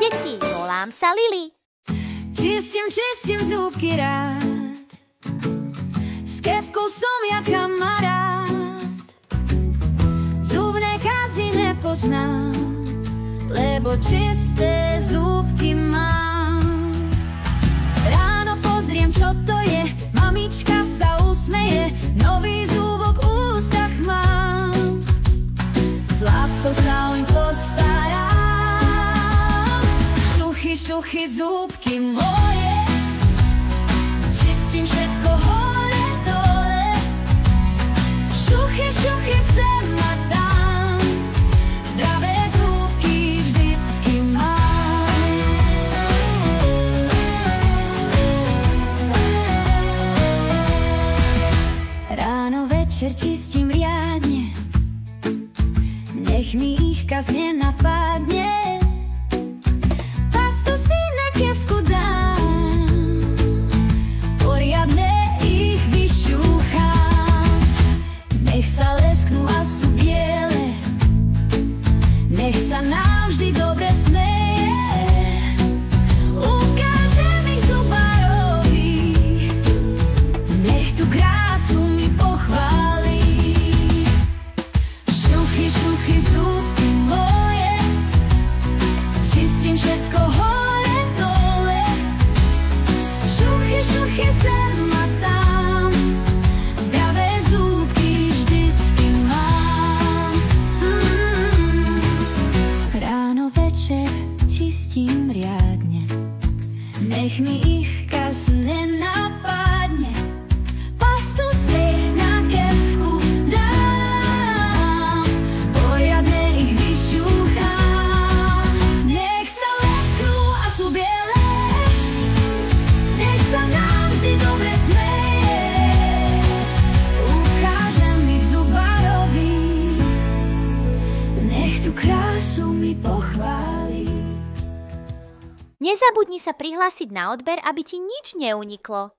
deti, volám sa Lili. Čistím zúbky rád, s kefkou som ja kamarát. Zubné kazy nepoznám, lebo čisté zúbky mám. Ráno pozriem, čo to je, mamička sa usmeje, nový zúbok v ústach mám. S láskou sa oň postarám. Šuchy, zúbky moje, čistím všetko hore dole. Šuchy, sem a tam, zdravé zúbky vždycky mám. Ráno, večer čistím riadne, nech mi ich kaz nenapadne. Pastu si na kefku dám, poriadne ich vyšúcham. Nech sa lesknú a sú biele, nech sa navždy dobre smeje. Ukážem ich zubárovi, nech tú krásu mi pochváli. Šuchy, zúbky moje, čistím všetko hore dole. Šuchy, sem a tam, zdravé zúbky vždycky mám. Ráno, večer čistím riadne, nech mi ich kaz nenapadne. Pastu si na kefku dám, poriadne ich vyšúcham. Nech sa lesknú a sú biele, nech sa navždy dobre smeje. Ukážem ich zubárovi, nech tú krásu mi pochváli. Nezabudni sa prihlásiť na odber, aby ti nič neuniklo.